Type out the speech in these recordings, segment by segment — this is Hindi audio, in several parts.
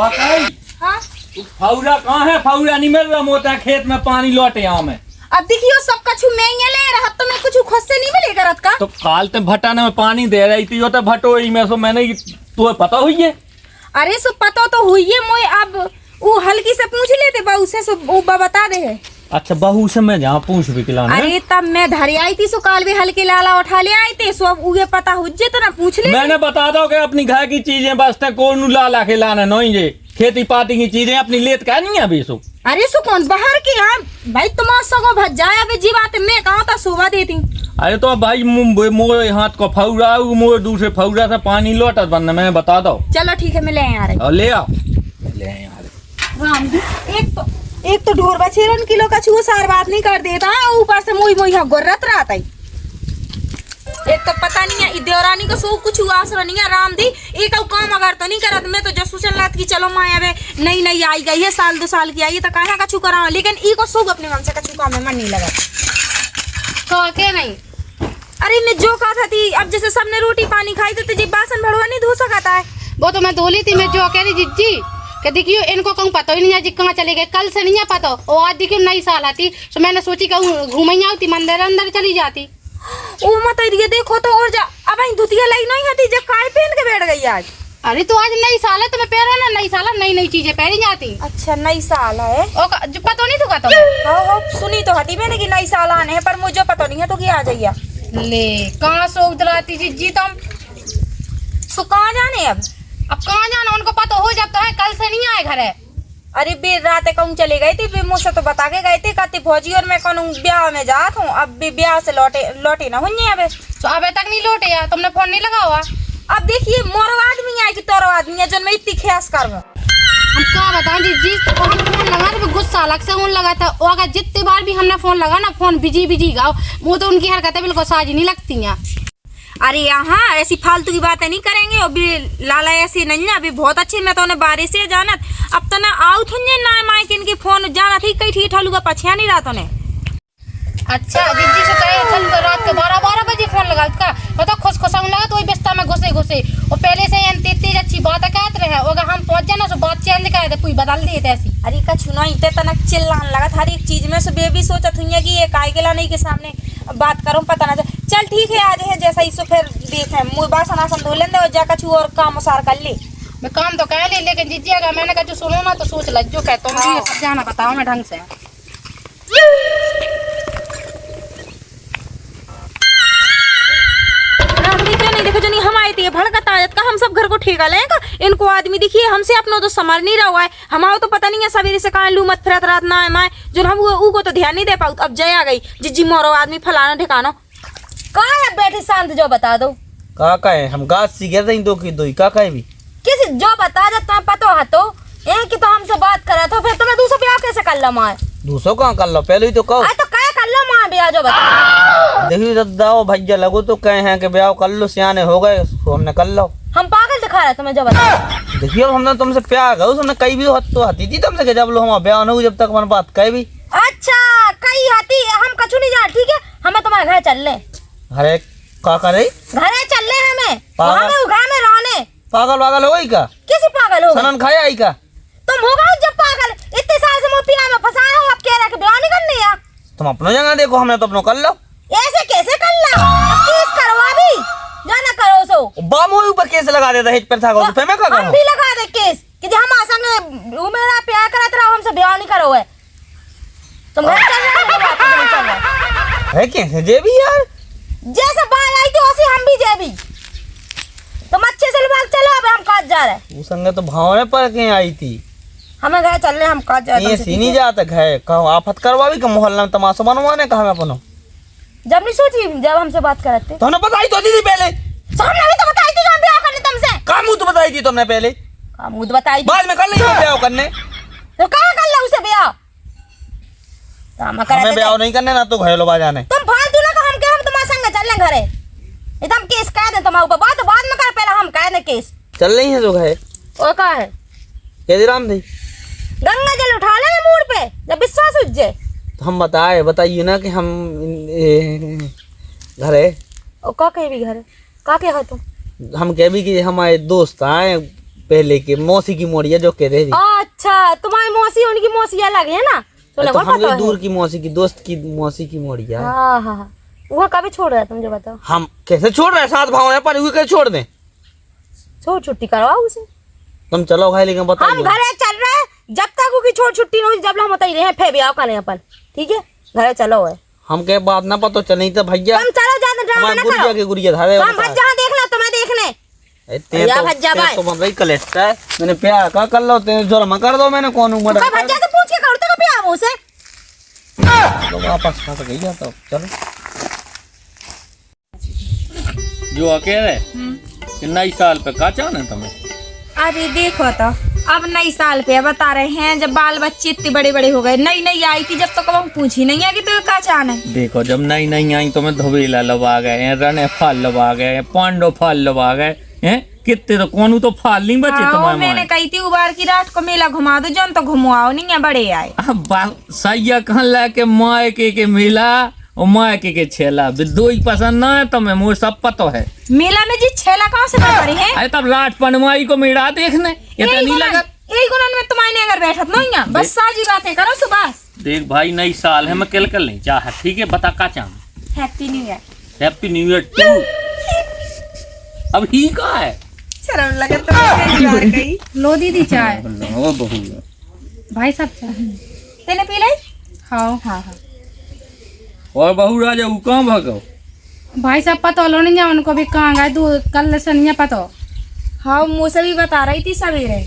हाँ? फौरा कहाँ है? फौरा नहीं मिल रहा, मोटा खेत में पानी लौटे यहाँ में। अब देखियो सब कछु मैं ही ले रहा तो मैं कुछ खुद से नहीं मिलेगा रत का। तो काल ते भटाने में पानी दे रही थी, वो तो भटो ही में सो मैंने तुम्हें पता हुई है। अरे सो पता तो हुई है मोए, अब वो हल्की से पूछ लेते बहू से, सो वो बता दे है। अच्छा बहू से मैं जहाँ पूछ भी खिलाना। अरे तब मैं धरी आई थी, सो काल भी हल्के लाला उठा ले आई थे, सो अब उगे पता हो जे तो ना पूछ ले। मैंने बता दो कि अपनी घर की चीजें बसते कौन लाला खिलाना नहीं, ये खेती पाती की चीजें अपनी लेत का नहीं है अभी सो। अरे सो कौन बाहर की यहाँ भाई तुम्हारा सगो भज जाए अबे जी बात मैं कहाँ था शोभा देती। अरे तो भाई मोरे हाथ को फौरा मोरे दूसरे फौरा से पानी लौटा बनना, मैं बता दो। चलो ठीक है मैं ले आ रही। और ले आओ, ले आ रहे। राम जी एक तो ढोर बछेरन किलो का छू सार बात नहीं कर देता है, ऊपर से मोई मोई गोर्रत रहता है। एक तो पता नहीं है देवरानी को सो कुछ आसरा नहीं है राम दी, एक काम अगर तो नहीं करत मैं तो जसू चल रहा कि चलो माया वे नई नई आई गई है, साल 2 साल की आई है तो कहा कछु करा, लेकिन ई को सो अपने मन से कछु काम में मन नहीं लगा तो के नहीं। अरे मैं जो कहा थी अब जैसे सबने रोटी पानी खाई तो तुझे बासन भड़वा नहीं धो सकता है। वो तो मैं धो ली थी, मैं जो कह रही जिज्जी कि देखियो इनको कहूँ पता ही नहीं है जी कहाँ चले गए, कल से नहीं है पता। और आज देखियो नई साल आती तो मैंने सोची कहूँ घूम आती मंदिर अंदर चली जाती। ओ मत ये देखो तो और जा अब धुतिया लाई नहीं होती जब काय पहन के बैठ गई आज। अरे तो आज नई साल है तो मैं पहना ना, नई साल नई नई चीजें पहनी जाती। अच्छा नई साल है जो पता नहीं तो कहता हाँ सुनी तो हटी मैंने कि नई साल आने है, पर मुझे पता नहीं है तो क्या आ जाइए। ले कहाँ सोच दिलाती जी तुम, सो कहाँ जाने अब कहाँ जाना उनको पता हो जाता है, कल से नहीं आए घर है। अरे बे रात कहूँ चले गए थे, फिर मुझसे तो बता के गए थे कहते भौजी और मैं कहूँ ब्याह में जात हूँ, अब भी ब्याह से लौटे ना हुई अब तो अबे तक नहीं लौटे यार, तुमने फोन नहीं लगा हुआ। अब देखिए मोरो आदमी है कि तोरो आदमी है जो मैं इतनी ख्यास करूँ। हम क्या बताएं जी फोन लगा तो गुस्सा अलग से फोन लगा था, और अगर जितनी बार भी हमने फोन लगा ना फोन बिजी गाओ, वो तो उनकी हरकतें बिल्कुल साजी नहीं लगती हैं। अरे यहाँ ऐसी फालतू की बातें नहीं करेंगे, अभी लाला ऐसी नहीं है, अभी बहुत अच्छी मैं तो उन्हें बारिश से जानत अब तो ना आउट हुए ना माइक इनके फोन जाना थी कई ठीक ठालू का पछिया नहीं रहा तो ने। अच्छा जिज्जी से कहे कल रात के 12 बजे फोन लगा उसका तो खुश लगा तो वही बिस्तर में घुसे और पहले से तेज अच्छी बात कहते रहे, अगर हम पहुंच जाए ना तो बात चेंज कर दे कोई बदल देते ऐसी। अरे कछु नहीं ते तनक चिल्लाने लगा हर एक चीज में से बेबी सोचत हुई कि ये काय गेला नहीं के सामने बात करूं पता ना चल ठीक है आज है जैसा ही सो फिर देखे मुँह बासन आसन धो लेंदे और जा कछु और काम सार कर ले। मैं काम तो कह ली लेकिन जिज्जी अगर मैंने कहा जो सुनो ना तो सोच ल जो कहता हूँ सब जाना बताओ मैं ढंग से। नहीं देखो जो नहीं हम आए थे भड़कत आयत का हम सब घर को ठेका लेगा इनको आदमी दिखिए हमसे अपना तो समझ नहीं रहा हुआ है, हमारा तो पता नहीं है सवेरे से कहाँ लू मत फिरत रात ना है माए जो हम को तो ध्यान नहीं दे पाऊ। अब जय आ गई जिज्जी मोरो आदमी फलाना ठिकानो कहाँ है बैठे शांत जो बता दो का है हम गाछ सीखे थे दो की दो का है भी किसी जो बता जाता है पता है तो ये कि तो हमसे बात करा तो फिर तुम्हें दूसरा ब्याह कैसे कर लो माए दूसरों कहाँ कर लो पहले ही तो कहो तो क्या कर लो माए ब्याह जो बता देखिए दादा भैया लगो तो कहे हैं कि ब्याह कर लो सियाने हो गए तो हमने कर लो। हम पागल दिखा रहे तुम्हें जो बता देखिए हमने तुमसे प्यार करो हमने कई भी तो हती थी तुमसे कि जब लो हम ब्याह न हो जब तक मन बात कहे भी। अच्छा कई हती हम कछु नहीं जान ठीक है हमें तुम्हारे घर चल ले अरे का करे घरे चल ले हमें पागल में रहने पागल वागल हो गई का किसी पागल हो सनन खाया आई का तुम हो गए जब पागल इतने साल से मुँह पिया में फंसाए हो अब कह रहे कि ब्याह नहीं करनी है तुम अपना जगह देखो हमने तो अपना कर लो ऐसे कैसे कर लो केस करवा भी जाना करो सो बामों ऊपर केस लगा देता हिट पर था तो फिर मैं क्या करूं हम भी लगा दे केस कि जो हम आसान में वो मेरा प्यार करत रहो हमसे ब्याह नहीं करो है तुम घर चल रहे है कैसे जे भी यार जैसे बाहर आई थी वैसे हम भी जे भी तुम अच्छे से बात चलो अब हम काज जा रहे वो संगे तो भावने पर के आई थी हमें घर चल रहे हम काज जा ये सीनी जाता है कहो आफत करवा भी का मोहल्ला में तमाशा बनवाने का हमें अपनो जब नहीं सोची जब हमसे बात करते तो हमने बताई तो थी पहले हमने भी तो बताई थी कि हम ब्याह करने तुमसे काम तो बताई थी तुमने पहले काम बताई बाद में कर ली ब्याह करने तो कहाँ कर ले उसे ब्याह हमें ब्याह नहीं करने ना तो घरेलू बाजाने तुम फालतू ना हम के हम तुम्हारे संग चल ले घरे एकदम केस कह दे तुम्हारे ऊपर बात बाद में कर पहले हम कह दे केस चल रही है जो है और का है कैदी राम थी गंगा जल उठा ले मूड पे जब विश्वास उठ जाए तो हम बताइए ना कि हम घर है और का कहे भी घर का क्या हो तुम हम कह भी कि हमारे दोस्त आए पहले के मौसी की मोड़िया जो कह रही अच्छा तुम्हारी मौसी उनकी मौसी अलग है ना, तो तो लगभग हम पता दूर की मौसी की दोस्त की मौसी की मोड़िया है। हाँ हाँ हाँ। वो कभी छोड़ रहा है तुम जो बताओ। हम कैसे छोड़ रहे हैं, साथ भाव है पर हुई कैसे छोड़ दें। छोड़ छुट्टी करवाओ उसे। तुम चलो भाई, लेकिन हम बताइए घरे चल रहे हैं, जब तक उसकी छोड़ छुट्टी नहीं हुई जब हम बताई रहे हैं फिर भी आओ कने अपन, ठीक है घरे चलो है। हम के बात ना पता चल नहीं तो भैया तुम चलो ज्यादा ड्रामा हमारे ना गुड़िया करो। के गुड़िया धारे तुम भज जाओ, देख लो तुम्हें देखने। या भज्जा भाई। तो बन रही कलेक्ट है, मैंने प्यार का कर लो तेरे जोर में कर दो, मैंने कौन उम्र तो भज्जा से पूछ के करते कभी आओ उसे। तो वापस खा गई है तो चलो। जो अकेले कि नई साल पे का चाहना तुम्हें? अरे देखो तो अब नई साल पे बता रहे हैं, जब बाल बच्चे इतने बड़े बड़े हो गए, नई नई आई थी जब तो कब हम पूछी नहीं है कि तो का चाहना है। देखो जब नई नई आई तो मैं धोबेला लगा गए हैं, रने फल लगा गए हैं, पांडो फल लगा गए हैं, कितने तो कौन तो फल नहीं बचे हाँ, तुम्हारे मैंने कही थी उबार की रात को मेला घुमा दो, जन तो घुमाओ नहीं है बड़े आए। सैया कहन ला के माय के मेला और माय के छेला दो ही पसंद ना है तुम्हें, मुझे सब पता है। मेला में जी छेला कहाँ से बड़े हैं? अरे तब रात पनवाई को मेरा देखने ये तो नहीं लगा। यही गुनन में तुम्हारे अगर बैठत नहीं है, बस साजी बातें करो सुबह। देख भाई नई साल है, मैं कल नहीं चाह, ठीक है बता का चाह। Happy new year. Happy new year too. अब ही का है शर्म लगे तो लो दीदी चाय। वो बहू भाई साहब चाय तेने पी ली? हाँ हाँ हाँ। और बहू राजा वो कहाँ भागो? भाई साहब पता लो नहीं उनको भी कहाँ गए दो कल से नहीं पता। हाँ मुझसे भी बता रही थी सवेरे।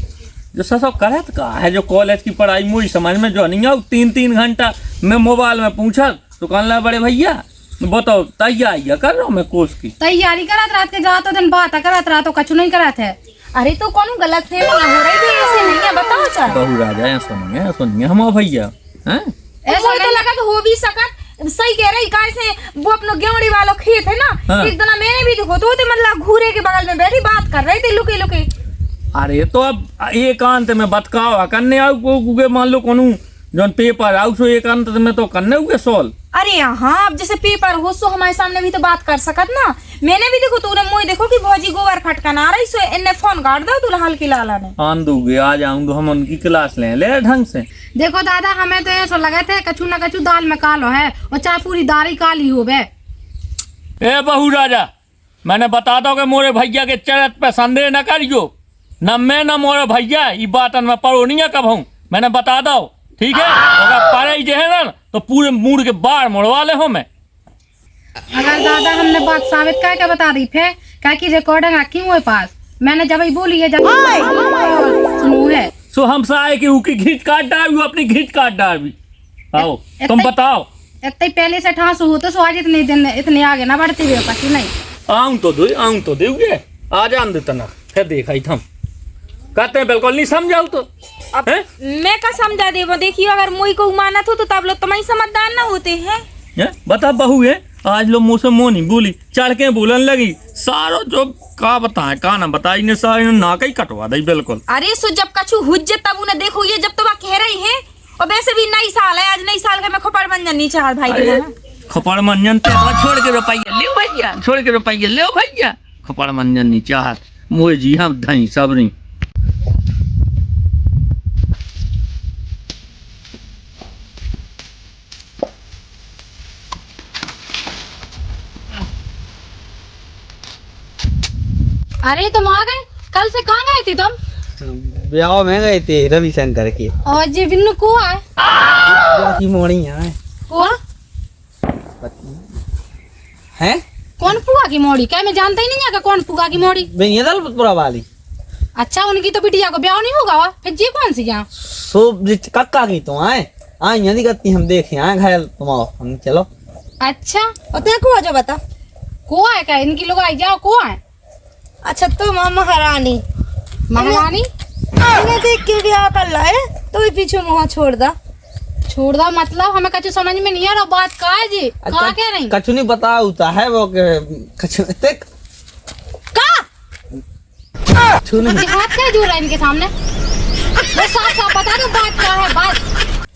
जो सब करत का है, जो कॉलेज की पढ़ाई मुझे समझ में जो नहीं आओ, 3-3 घंटा मैं मोबाइल में पूछा तो कहने लगा बड़े भैया बताओ तैयारी कर रहा हूँ मैं कोर्स की। तैयारी करात रात के जातो दिन बात करात रात कछु नहीं करात है। अरे तो कौन गलत फहमी हो रही थी, ऐसे नहीं है बताओ चाहे। बहू राजा यहाँ सुनिए हम भैया हैं ऐसा तो लगा कि हो भी सकत, सही कह रही कैसे वो अपना गेवड़ी वालों खेत है ना। हाँ। एक दिन मैंने भी देखो तो मतलब घूरे के बगल में बैठी बात कर रही थी लुके लुके। अरे तो अब एकांत में बतकाओ करने आओ मान लो कौन जौन पेपर आओ सो एकांत में तो करने हुए सॉल्व। अरे हाँ अब जैसे पेपर हो सो हमारे सामने भी तो बात कर सकत ना। मैंने भी देखो तूने मुझे देखो कि भौजी गोबर फटकन आ रही सो इन्ने फोन काट दो दुल्हन की लाला ने। आन दोगे आ जाऊंगा हम उनकी क्लास ले ढंग से। देखो दादा हमें तो ऐसा लगा थे कछु ना कछु दाल में कालो है और चाहे पूरी दाल ही काली हो बे। ए बहू राजा मैंने बता दो कि मोरे भैया के चरित्र पे संदेह न करियो, न मैं न मोरे भैया ये बात में पढ़ो नहीं है कब हूँ, मैंने बता दो ठीक है। अगर पढ़े जो है ना तो पूरे मूड के बाढ़ मुड़वा ले हो मैं। अगर दादा हमने बात साबित करके बता दी थे क्या की रिकॉर्डिंग रखी हुए पास, मैंने जब ही बोली है जब सुनू है सो हम साए की उकी घींच काट डाल अपनी घींच काट डाल भी। आओ तुम बताओ। इतने पहले से ठास हो तो आज इतने दिन इतने आगे ना बढ़ते हुए पति नहीं आऊं तो दोगे आ जान देता ना फिर देखा ही थम कहते हैं बिल्कुल नहीं समझाऊ तो अब मैं का समझा दे वो देखियो अगर मुई को मानत हो तो तब लोग तुम्हारी समझदार ना होते हैं। बता बहू है आज लोग मुँह से मुँह नहीं बोली चढ़ के बोलन लगी सारो जो का बताए का ना बताई ने सारे ना कहीं कटवा दी बिल्कुल। अरे सो जब कछु हुज्जत तब उन्हें देखो ये जब तो वह कह रही है और वैसे भी नई साल है, आज नई साल का मैं खोपड़ मंजन नहीं चाह भाई के ना। खपड़ मंजन ते छोड़ के रुपया ले भैया, छोड़ के रुपया ले भैया, खपड़ मंजन नहीं चाहत मोए जी हम धई सब नहीं। अरे तुम आ गए, कल से कहाँ गए थी तुम? ब्याह में गए थे रविशंकर के। और जी बिन्नू को है की मोड़ी है कौन हैं? कौन पुआ की मोड़ी? क्या मैं जानता ही नहीं है कौन पुआ की मोड़ी? बेनिया दलपुरा वाली। अच्छा उनकी तो बिटिया को ब्याह नहीं होगा वा? फिर जी कौन सी यहाँ? सो कक्का की तो आए आए यहाँ दिखती हम देखे आए घायल तुम आओ हम चलो। अच्छा और तेरे को जो बता को है क्या इनकी लोग आई जाओ को है? अच्छा तो महारानी महारानी इन्हें देख के ब्याह कर लाए तो भी पीछे मुँह छोड़ दा। छोड़ दो मतलब हमें कछु समझ में नहीं आ रहा बात का है जी कहा कह रही कछु नहीं पता होता है वो कछु देख का कछु नहीं हाथ क्या जोड़ रहा है इनके सामने? मैं साफ साफ बता दो बात क्या है बात।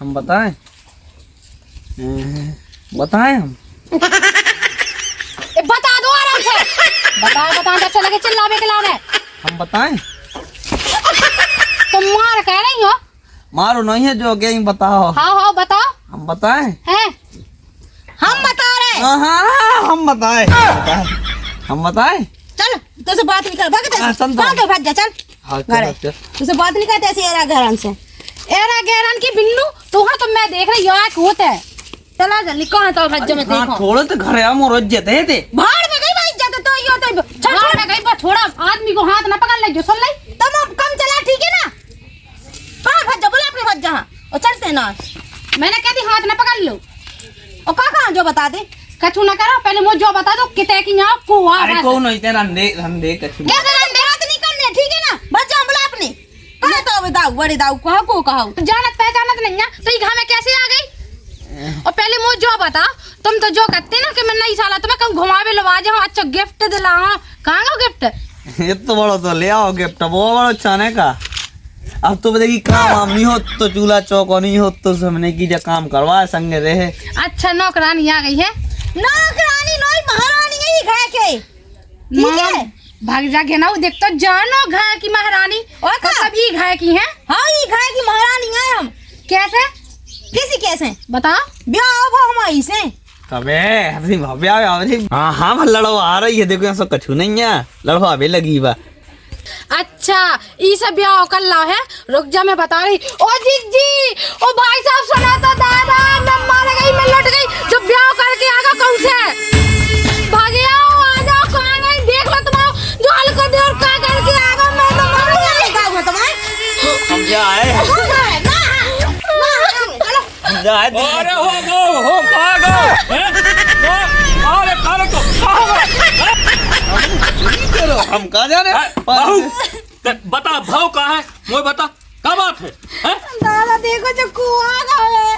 हम बताएं बताएं हम बता दो आराम से बता अच्छा लगे चिल्लावे के लाने हम बताएं तुम मार कह रही हो? मारो नहीं है जो गई बताओ। हाँ बताओ। हम बताएं? हैं? हम बता रहे। हाँ हम बताएं। हम बताएं। चल तुझसे बात नहीं कर, भाग सुन तो। भाग जा, चल हाँ, घरे। चल। तुझसे बात नहीं करते ऐसे एरा घरान से। एरा गैरान की बिन्नू तो हाँ, तो मैं देख रही यहाँ होता है। चला जल्दी, कहाँ तो भज्जा में हाँ, देखो। थोड़े तो घर हम और इज्जत है ते। भाड़ में गई भाई इज्जत तो ये होता है। चल छोड़ गई बस, छोड़ा आदमी को हाथ ना पकड़ ले जो, सुन ले। तुम अब कम चला, ठीक है ना? कहाँ भज्जा, बोला अपने भज्जा। हाँ और चलते ना, मैंने कहती हाथ ना पकड़ लो। और कहाँ जो बता दे। कछु ना करो, पहले मुझे जो बता दो कितने की यहाँ को अरे कौन नहीं तेरा रंदे कछु। क्या करन दे, बात नहीं करने, ठीक है ना? भज्जा बोला अपने। कहाँ तो अब दाऊ बड़े दाऊ कहाँ को कहा। जानत पहचानत नहीं है तो ये घर में कैसे आ गई? और पहले मुझे जो बता, तुम तो जो कहते ना कि मैं नहीं साला तुम्हें कहीं घुमावे लवा जाऊँ, अच्छा गिफ्ट दिलाऊं। कहाँ गो गिफ्ट? ये तो बड़ो तो ले आओ गिफ्ट, वो बड़ो छाने का। अब तो देखी काम वाम नहीं हो तो चूल्हा चौको नहीं हो तो हमने की जा काम करवा संगे रहे। अच्छा नौकरानी आ गई है? नौकरानी नहीं, महारानी है ये घर के, ठीक है? भाग जाके ना, देख तो जानो घर की महारानी और कभी घर की है। हाँ ये घर की महारानी है हम। कैसे? कैसे बताओ। ब्याह हो हमारी से। कबे अभी भव्या अभी हाँ लड़ो आ रही है, देखो यहाँ सब कछु नहीं है, लड़ो अभी लगी बा। अच्छा ये सब ब्याह कर ला है, रुक जा मैं बता रही। ओ जीजी, ओ भाई साहब सुना तो दादा, मैं मार गई, मैं लट गई। जो ब्याह करके आगा कौन से भागे आओ, आ जाओ, कहाँ गई देख लो तुम, जो हल्को दे और का करके आगा, मैं तो मर गई। क्या हुआ तुम्हारे? हम जाए हम जाए। अरे हो कहाँ गो? हैं? अरे कारे को कहाँ गो? हम कहा जा रहे हैं? बहू बता, भाव कहाँ है? मुझे बता क्या बात है? हैं? दादा देखो जो कुआ है।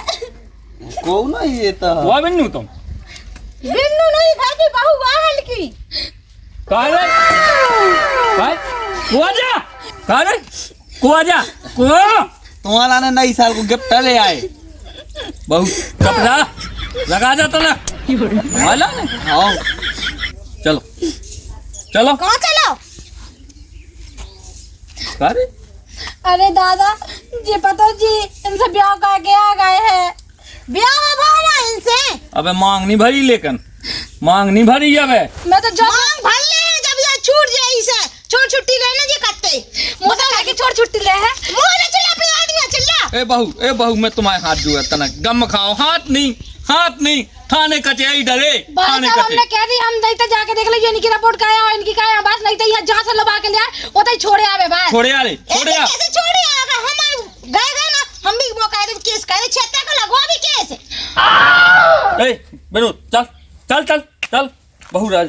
कौन है ये तो? वो बिन्नू तुम बिन्नू नहीं घर की बहू वाहल की। कारे कुआजा कारे कुआजा कुआ तुम्हारा ने नई साल को गिफ्ट ले आए। बहू कपड़ा लगा जाता ना वाला ने। हाँ चलो चलो कहाँ चलो? कारे अरे दादा जी, पता जी इनसे ब्याह करके आ गए हैं। ब्याह भावा इनसे। अबे मांग नहीं भरी, लेकिन मांग नहीं भरी अबे। मैं तो जब मांग भर ले जब ये छूट जाए इसे। छोड़ छुट्टी लेने जी करते। मुझे लगे छोड़ छुट्टी ले है। मुझे चिल्ला पे आदमी चिल्ला। ए बहू मैं तुम्हारे हाथ जो है तना गम खाओ, हाथ नहीं थाने कचहरी डरे, भाई थाने साहब हमने कचहरी। कह दी, हम नहीं तो जाके देख लीजिए इनकी रिपोर्ट का है और इनकी का है, बस नहीं तो यहाँ जहाँ से लबा के ले आए वो तो ही छोड़े आवे बस। छोड़े आ रे, छोड़े आ। कैसे छोड़े आगा? हम गए ना, हम भी मौका दे केस करे, छत्ता को लगवा भी केस। ए बेरो चल बहू राज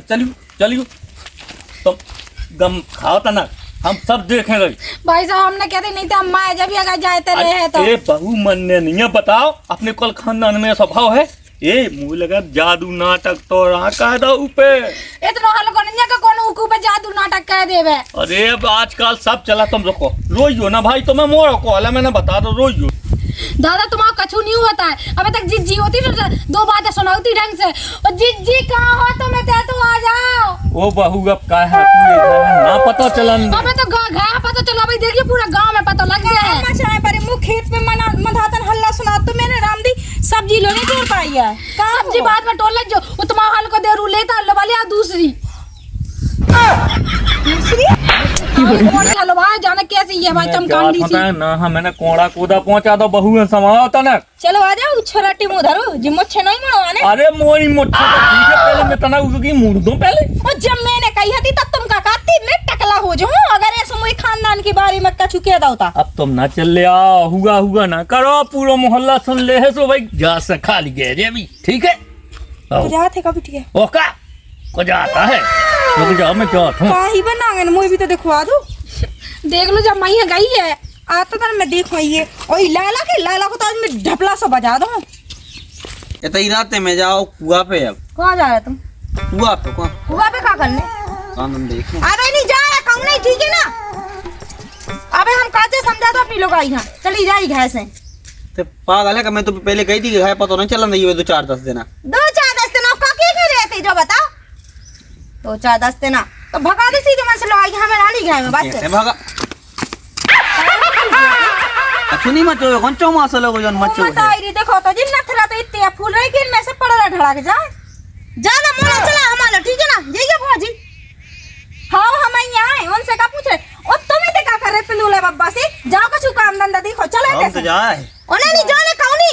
चलियो तुम गम खाओ तना, हम सब देखेंगे। भाई साहब हमने कहते नहीं तो अम्मा जब भी अगर जाते रहे हैं तो। ए बहू मनने नहीं है, बताओ अपने कुल खानदान में स्वभाव है ए मुँह लगा जादू नाटक तो रहा का दो पे। इतना हाल को नहीं है कि कौन ऊकू पे जादू नाटक कह देवे। अरे अब आजकल सब चला, तुम रुको रोइयो ना भाई, तुम्हें मोड़ को हाल मैंने बता दो रोइयो। दादा तुम्हारा कछु नहीं होता है, अबे तक जिज्जी होती ना दो बातें सुनाती ढंग से। और जिज्जी कहाँ हो तो मैं तो आ जाओ। ओ बहू अब का है ना पता चलन। अबे तो घा पता चला भाई, देखिए पूरा गांव में पता लग गया है। मचाए पर मुंह खेत में मधातन हल्ला सुना तो मैंने रामदी सब्जी लो नहीं तोड़ पाई है। कहाँ सब्जी बाद में टोल लग जो वो तुम्हारा हल को दे रू लेता लो वाली आ दूसरी हेलो भाई जाने कैसी है भाई चमकांडी सी ना हाँ मैंने कोड़ा कूदा पहुंचा दो बहू में समाओ तना। चलो आ जाओ छोरा टीमो धरो जी मुच्छे नहीं मणवाने। अरे मोरी मुट्ठा तो ठीक है, पहले मैं तना की मुड़ दूं पहले। और जब मैंने कही थी तब तुम का कहती मैं टकला हो जाऊं अगर ऐसे मुई खानदान के बारे में कछु कह दो ता। अब तुम ना चल ले आ हुआ ना करो, पूरा मोहल्ला सुन ले है सो भाई जा से खाली गए रे अभी, ठीक है? तो जाते कभी ठीक है। ओका को जाता है रुक जाओ मैं जाता हूं। काहे बनांगे मुई भी तो दिखवा दो। देख लो जब मई गई है आता था मैं देखो ये और लाला को तो आज मैं ढपला सा बजा दूं। इतनी रात में जाओ कुआ पे। अब कहाँ जा रहे तुम? कुआ पे कौन कुआ पे क्या करने? हम देखें। अबे नहीं जा रहा कहूं नहीं, ठीक है ना? अबे हम काचे समझा दो अपनी लोग आई यहाँ चली जाई घर से। तो पागल है, मैं तो पहले कही थी कि घर पता नहीं चला नहीं हुए 2-4-10 दिन। 2-4-10 दिन का क्या रहते जो बताओ? 2-4-10 दिन तो भगा दे सीधे मन से लो आई हमें रानी घर में बस। कैसे भागा? कछु नहीं मचो कौन चो मासले को जन मचो मत आई री देखो तो जिन नखरा तो इतने फूल रही कि में से पड़ला ढड़क जाए ज्यादा मोना चला हमारा ठीक है ना ये भाजी हाँ हम यहाँ आए उनसे का पूछे और तुम इतने का कर रहे पिलूले बब्बा से जाओ कछु काम धंधा देखो चलो हम तो जाए ओने नहीं जाने कौनी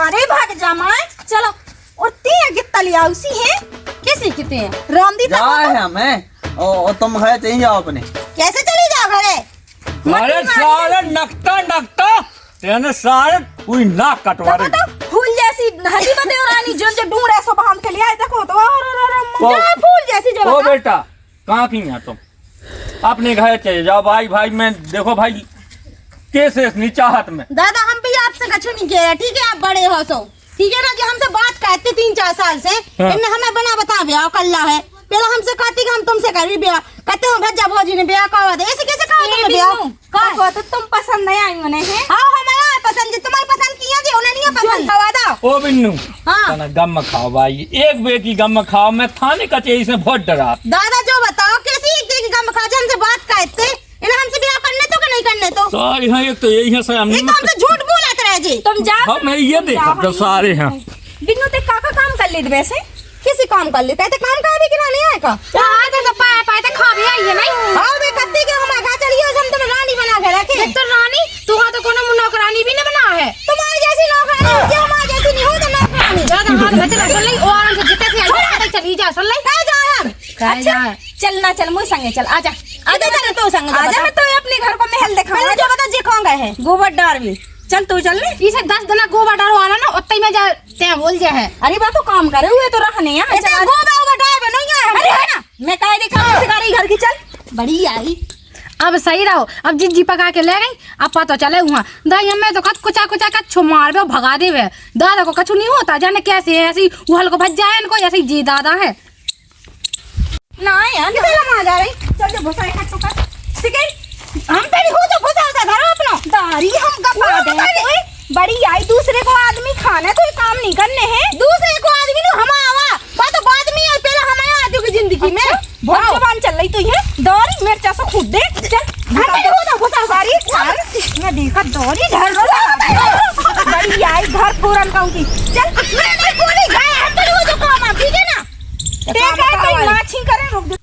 अरे भाग जा माए चलो और ती कितना लिया उसी है कैसे कितने हैं रामदी तक जाए हमें और तुम घर चले जाओ अपने कैसे चली जाओ घरे अरे सारे नकता तेने सारे पूरी नाक कटवा रही तो फूल जैसी हरी बदे और रानी जो जो ढूंढ ऐसा बांध के लिया देखो तो और फूल जैसी जो ओ बेटा कहाँ की हैं तुम अपने घर चले जाओ भाई मैं देखो भाई कैसे नहीं चाहत में दादा हम भी आपसे कछु नहीं कह रहे ठीक है आप बड़े हो सो ठीक है ना जो हमसे बात कहते 3-4 साल से हाँ। इनने हमें बना बता ब्याह कल्ला है पहले हमसे कहती कि हम तुमसे करी ब्याह कहते हो भज्जा भौजी ने ब्याह कहा दे ऐसे कैसे कहा तुमने ब्याह कहा तो तुम पसंद नहीं आई उन्हें है हां हमारा पसंद है तुम्हारी पसंद किया जे उन्हें नहीं पसंद कहा दो ओ बिन्नू हां तना गम खाओ भाई एक बे की गम खाओ मैं थाने कचहरी से बहुत डरा दादा जो बताओ कैसी एक दिन की गम खा जे हमसे बात कहते इन्हें हमसे ब्याह करने तो कि नहीं करने तो सारे हैं एक तो यही है सर ये तो हमसे झूठ बोलत रहे जी तुम जा हाँ मैं ये देखा तो सारे हैं बिन्नू ते काका काम कर ले वैसे किसी काम कर ले कहते काम का भी गिराने आए का हां तो पाए तो खा भी आई है नहीं हां बे कत्ती के हम घर चलिए हम तुम्हें रानी बना के रखे एक तो रानी तू तो कोनो नौकरानी भी न बना है तुम्हारी जैसी नौकरानी होती हमारी जैसी नहीं हो तो नौकरानी ज्यादा हाथ में चला चल ले और आराम से जितने से आई चली जा सुन ले कहां जाए हम कहां जाए? चलना चल मुझे संगे चल आजा आजा चल तो संग आजा मैं तो अपने घर को महल दिखाऊंगा जो बता जी कौन गए है गोबर डार भी चल तू चल ले इसे 10 दिन गोबर डालवाना ना उतई में जा ते बोल जा है अरे बा तो काम करे हुए तो रहने हैं चल गोबर डार बनोगे अरे है ना मैं काहे देखा सिकारी घर की चल बड़ी आई अब सही रहो अब जिज्जी पका के ले गई अब पता चले हुआ दाई हमें तो कच कुचा कच्छु मार दे भगा देवे दादा को कछु नहीं होता जाने कैसे है ऐसी उहल को भज जाए इनको ऐसे जी दादा है ना यार तेरा मां जा रही चल जो भुसाई खट तो कर ठीक है हम तेरी हो जो भुसा सा धरो अपना दारी हम कपा दे ओए बड़ी आई दूसरे को आदमी खाना कोई काम नहीं करने हैं दूसरे को आदमी नु हम आवा बा तो बाद में आई पहले हम आया की जिंदगी में बहुत जवान चल रही तो ये दारी मिर्चा से खुद दे चल हम तेरी हो जो भुसा सारी मैं देखा दारी धर रो बड़ी आई घर पूरन कहूं की चल मैं नहीं बोली गए हम तेरी हो जो काम ठीक है ना देख कोई माछी करे रुक दे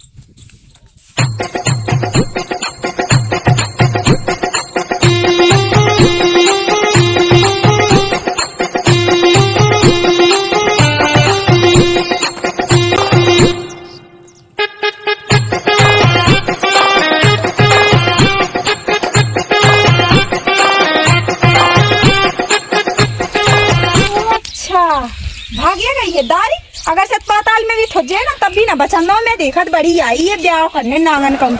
भागिएगा ये दारी अगर से अस्पताल में भी ठोजे ना तब भी ना बचंदा में देखत बड़ी आई है ब्याह करने नांगन कम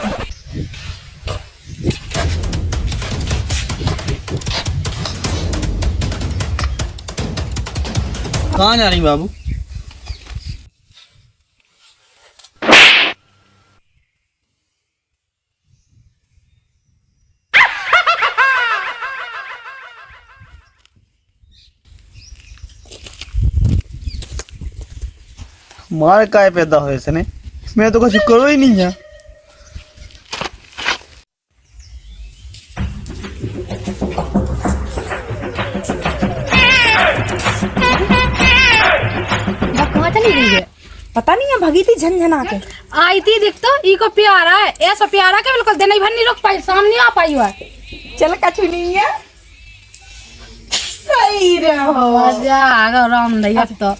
कहाँ जा रही बाबू मार काय पैदा हुए इसने मैं तो कुछ करो ही नहीं है कहाँ चली गई है पता नहीं है भगी थी झंझना के आई थी देख तो ई को प्यारा है ऐसा प्यारा के बिल्कुल देने भर नहीं रोक पाई सामने आ पाई हुआ चल कछु नहीं है सही रहो मजा आ गया राम दैया तो